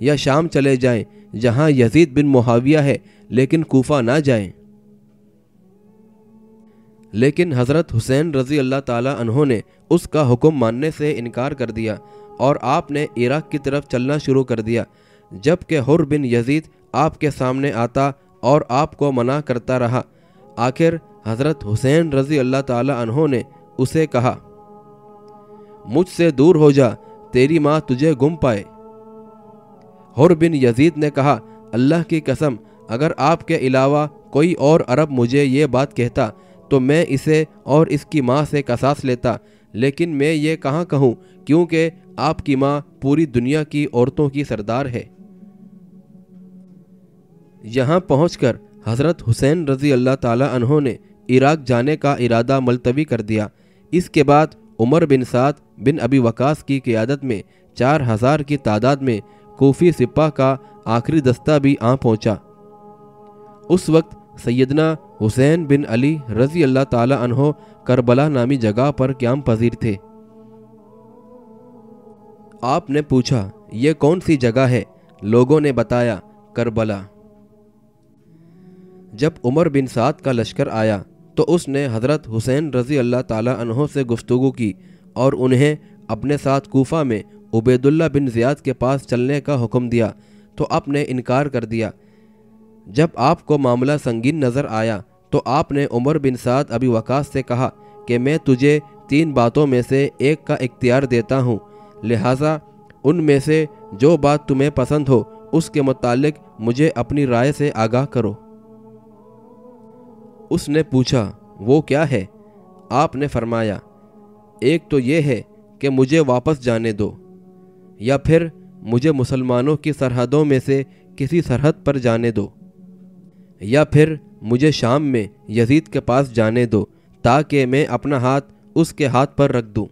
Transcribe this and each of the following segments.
یا شام چلے جائیں جہاں یزید بن معاویہ ہے، لیکن کوفہ نہ جائیں۔ لیکن حضرت حسین رضی اللہ تعالی عنہ نے اس کا حکم ماننے سے انکار کر دیا اور آپ نے عراق کی طرف چلنا شروع کر دیا، جبکہ حر بن یزید آپ کے سامنے آتا اور آپ کو منع کرتا رہا۔ آخر حضرت حسین رضی اللہ تعالی عنہ نے اسے کہا، مجھ سے دور ہو جا، تیری ماں تجھے گم پائے۔ حر بن یزید نے کہا، اللہ کی قسم، اگر آپ کے علاوہ کوئی اور عرب مجھے یہ بات کہتا تو میں اسے اور اس کی ماں سے قصاص لیتا، لیکن میں یہ کہاں کہوں کیونکہ آپ کی ماں پوری دنیا کی عورتوں کی سردار ہے۔ یہاں پہنچ کر حضرت حسین رضی اللہ تعالی عنہ نے عراق جانے کا ارادہ ملتوی کر دیا۔ اس کے بعد عمر بن سعد بن ابی وقاص کی قیادت میں 4000 کی تعداد میں کوفی سپاہ کا آخری دستہ بھی آ پہنچا۔ اس وقت سیدنا حسین بن علی رضی اللہ تعالی عنہ کربلا نامی جگہ پر قیام پذیر تھے۔ آپ نے پوچھا، یہ کون سی جگہ ہے؟ لوگوں نے بتایا، کربلا۔ جب عمر بن سعد کا لشکر آیا تو اس نے حضرت حسین رضی اللہ تعالی عنہ سے گفتگو کی اور انہیں اپنے ساتھ کوفہ میں عبید اللہ بن زیاد کے پاس چلنے کا حکم دیا تو آپ نے انکار کر دیا۔ جب آپ کو معاملہ سنگین نظر آیا تو آپ نے عمر بن سعد ابی وقاص سے کہا کہ میں تجھے 3 باتوں میں سے ایک کا اختیار دیتا ہوں، لہٰذا ان میں سے جو بات تمہیں پسند ہو اس کے متعلق مجھے اپنی رائے سے آگاہ کرو۔ اس نے پوچھا، وہ کیا ہے؟ آپ نے فرمایا، ایک تو یہ ہے کہ مجھے واپس جانے دو، یا پھر مجھے مسلمانوں کی سرحدوں میں سے کسی سرحد پر جانے دو، یا پھر مجھے شام میں یزید کے پاس جانے دو تاکہ میں اپنا ہاتھ اس کے ہاتھ پر رکھ دوں۔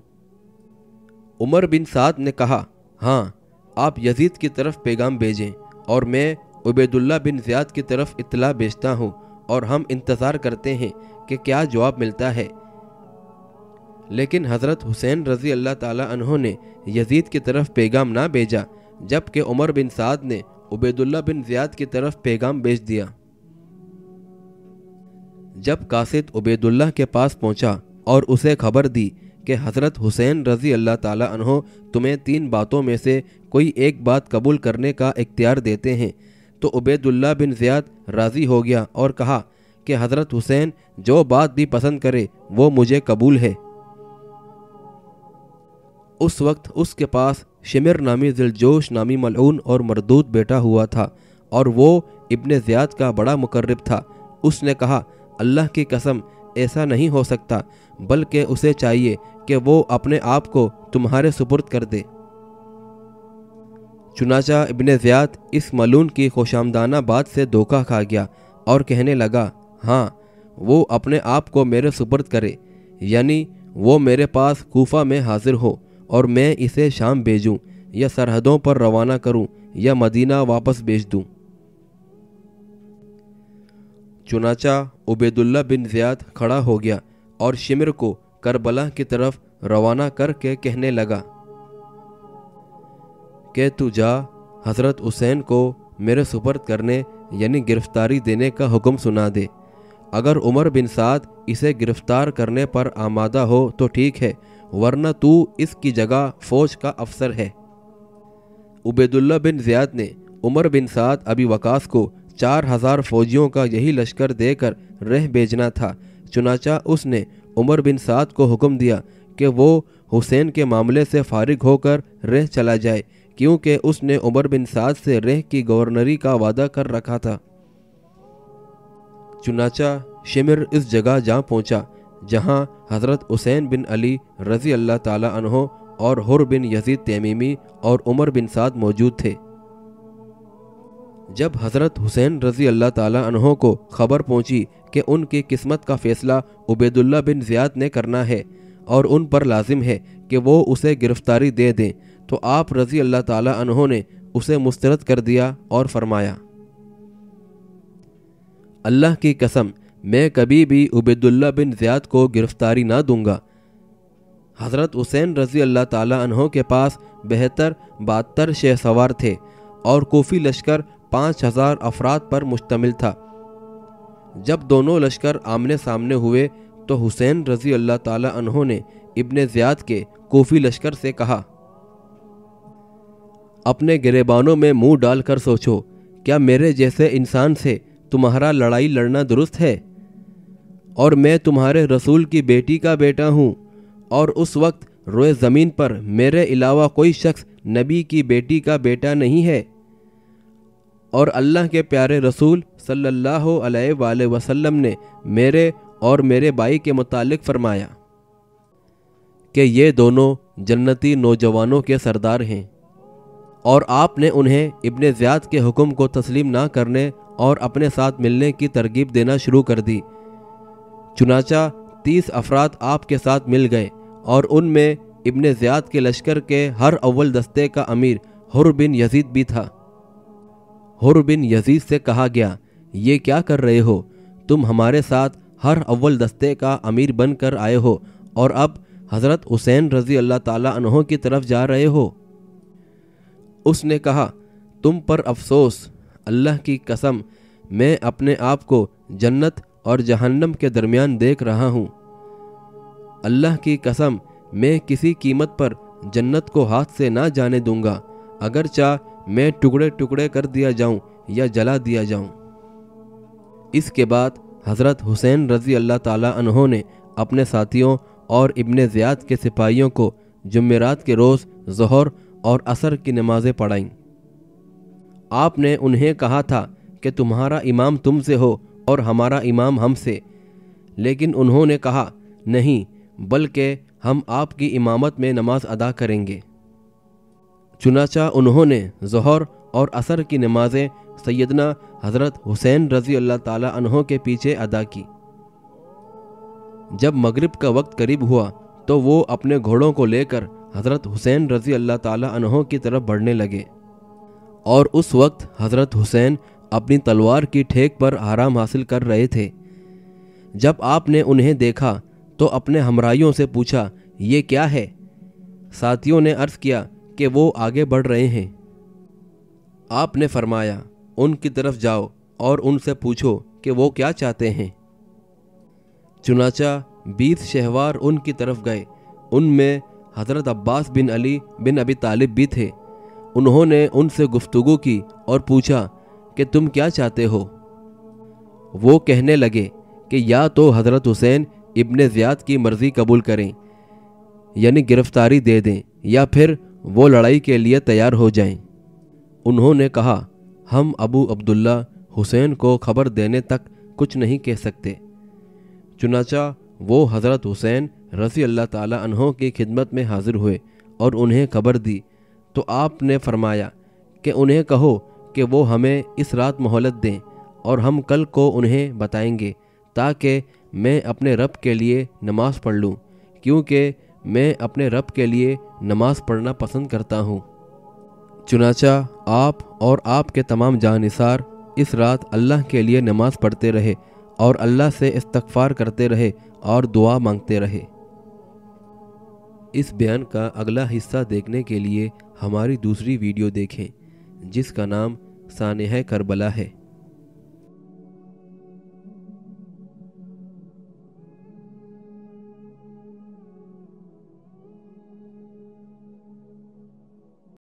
عمر بن سعد نے کہا، ہاں، آپ یزید کی طرف پیغام بھیجیں اور میں عبید اللہ بن زیاد کی طرف اطلاع بھیجتا ہوں اور ہم انتظار کرتے ہیں کہ کیا جواب ملتا ہے۔ لیکن حضرت حسین رضی اللہ تعالی عنہ نے یزید کی طرف پیغام نہ بھیجا، جبکہ عمر بن سعد نے عبید اللہ بن زیاد کی طرف پیغام بھیج دیا۔ جب قاصد عبید اللہ کے پاس پہنچا اور اسے خبر دی کہ حضرت حسین رضی اللہ تعالی عنہ تمہیں 3 باتوں میں سے کوئی ایک بات قبول کرنے کا اختیار دیتے ہیں، تو عبید اللہ بن زیاد راضی ہو گیا اور کہا کہ حضرت حسین جو بات بھی پسند کرے وہ مجھے قبول ہے۔ اس وقت اس کے پاس شمر نامی ذلجوش نامی ملعون اور مردود بیٹا ہوا تھا اور وہ ابن زیاد کا بڑا مقرب تھا۔ اس نے کہا، اللہ کی قسم، ایسا نہیں ہو سکتا، بلکہ اسے چاہیے کہ وہ اپنے آپ کو تمہارے سپرد کر دے۔ چنانچہ ابن زیاد اس ملعون کی خوشامدانہ بات سے دھوکہ کھا گیا اور کہنے لگا، ہاں، وہ اپنے آپ کو میرے سپرد کرے، یعنی وہ میرے پاس کوفہ میں حاضر ہو اور میں اسے شام بھیجوں یا سرحدوں پر روانہ کروں یا مدینہ واپس بھیج دوں۔ چنانچہ عبید اللہ بن زیاد کھڑا ہو گیا اور شمر کو کربلا کی طرف روانہ کر کے کہنے لگا کہ تو جا حضرت حسین کو میرے سپرد کرنے یعنی گرفتاری دینے کا حکم سنا دے۔ اگر عمر بن سعد اسے گرفتار کرنے پر آمادہ ہو تو ٹھیک ہے، ورنہ تو اس کی جگہ فوج کا افسر ہے۔ عبید اللہ بن زیاد نے عمر بن سعد ابی وقاص کو 4000 فوجیوں کا یہی لشکر دے کر رہ بھیجنا تھا۔ چنانچہ اس نے عمر بن سعد کو حکم دیا کہ وہ حسین کے معاملے سے فارغ ہو کر رہ چلا جائے، کیونکہ اس نے عمر بن سعد سے رہ کی گورنری کا وعدہ کر رکھا تھا۔ چنانچہ شمر اس جگہ جا پہنچا جہاں حضرت حسین بن علی رضی اللہ تعالی عنہ اور حر بن یزید تیمیمی اور عمر بن سعد موجود تھے۔ جب حضرت حسین رضی اللہ تعالی عنہ کو خبر پہنچی کہ ان کی قسمت کا فیصلہ عبید اللہ بن زیاد نے کرنا ہے اور ان پر لازم ہے کہ وہ اسے گرفتاری دے دیں، تو آپ رضی اللہ تعالی عنہ نے اسے مسترد کر دیا اور فرمایا، اللہ کی قسم، میں کبھی بھی عبید اللہ بن زیاد کو گرفتاری نہ دوں گا۔ حضرت حسین رضی اللہ تعالی عنہ کے پاس 72 شہ سوار تھے اور کوفی لشکر 5000 افراد پر مشتمل تھا۔ جب دونوں لشکر آمنے سامنے ہوئے تو حسین رضی اللہ تعالی عنہ نے ابن زیاد کے کوفی لشکر سے کہا، اپنے گریبانوں میں منہ ڈال کر سوچو، کیا میرے جیسے انسان سے تمہارا لڑائی لڑنا درست ہے؟ اور میں تمہارے رسول کی بیٹی کا بیٹا ہوں، اور اس وقت روئے زمین پر میرے علاوہ کوئی شخص نبی کی بیٹی کا بیٹا نہیں ہے۔ اور اللہ کے پیارے رسول صلی اللہ علیہ وآلہ وسلم نے میرے اور میرے بھائی کے متعلق فرمایا کہ یہ دونوں جنتی نوجوانوں کے سردار ہیں، اور آپ نے انہیں ابن زیاد کے حکم کو تسلیم نہ کرنے اور اپنے ساتھ ملنے کی ترغیب دینا شروع کر دی۔ چنانچہ 30 افراد آپ کے ساتھ مل گئے، اور ان میں ابن زیاد کے لشکر کے ہر اول دستے کا امیر حر بن یزید بھی تھا۔ حر بن یزید سے کہا گیا، یہ کیا کر رہے ہو؟ تم ہمارے ساتھ ہر اول دستے کا امیر بن کر آئے ہو اور اب حضرت حسین رضی اللہ تعالی عنہ کی طرف جا رہے ہو۔ اس نے کہا، تم پر افسوس، اللہ کی قسم میں اپنے آپ کو جنت اور جہنم کے درمیان دیکھ رہا ہوں۔ اللہ کی قسم میں کسی قیمت پر جنت کو ہاتھ سے نہ جانے دوں گا، اگرچہ میں ٹکڑے ٹکڑے کر دیا جاؤں یا جلا دیا جاؤں۔ اس کے بعد حضرت حسین رضی اللہ تعالی عنہ نے اپنے ساتھیوں اور ابن زیاد کے سپاہیوں کو جمعرات کے روز ظہر اور عصر کی نمازیں پڑھائیں۔ آپ نے انہیں کہا تھا کہ تمہارا امام تم سے ہو اور ہمارا امام ہم سے، لیکن انہوں نے کہا، نہیں، بلکہ ہم آپ کی امامت میں نماز ادا کریں گے۔ چنانچہ انہوں نے ظہر اور عصر کی نمازیں سیدنا حضرت حسین رضی اللہ تعالی عنہ کے پیچھے ادا کی۔ جب مغرب کا وقت قریب ہوا تو وہ اپنے گھوڑوں کو لے کر حضرت حسین رضی اللہ تعالی عنہ کی طرف بڑھنے لگے، اور اس وقت حضرت حسین اپنی تلوار کی ٹھیک پر آرام حاصل کر رہے تھے۔ جب آپ نے انہیں دیکھا تو اپنے ہمراہیوں سے پوچھا، یہ کیا ہے؟ ساتھیوں نے عرض کیا کہ وہ آگے بڑھ رہے ہیں۔ آپ نے فرمایا، ان کی طرف جاؤ اور ان سے پوچھو کہ وہ کیا چاہتے ہیں۔ چنانچہ 20 شہوار ان کی طرف گئے، ان میں حضرت عباس بن علی بن ابی طالب بھی تھے۔ انہوں نے ان سے گفتگو کی اور پوچھا کہ تم کیا چاہتے ہو؟ وہ کہنے لگے کہ یا تو حضرت حسین ابن زیاد کی مرضی قبول کریں، یعنی گرفتاری دے دیں، یا پھر وہ لڑائی کے لیے تیار ہو جائیں۔ انہوں نے کہا، ہم ابو عبداللہ حسین کو خبر دینے تک کچھ نہیں کہہ سکتے۔ چنانچہ وہ حضرت حسین رضی اللہ تعالی عنہ کی خدمت میں حاضر ہوئے اور انہیں خبر دی، تو آپ نے فرمایا کہ انہیں کہو کہ وہ ہمیں اس رات مہلت دیں اور ہم کل کو انہیں بتائیں گے، تاکہ میں اپنے رب کے لیے نماز پڑھ لوں، کیونکہ میں اپنے رب کے لیے نماز پڑھنا پسند کرتا ہوں۔ چنانچہ آپ اور آپ کے تمام جانثار اس رات اللہ کے لیے نماز پڑھتے رہے اور اللہ سے استغفار کرتے رہے اور دعا مانگتے رہے۔ اس بیان کا اگلا حصہ دیکھنے کے لیے ہماری دوسری ویڈیو دیکھیں، جس کا نام سانحہ کربلا ہے۔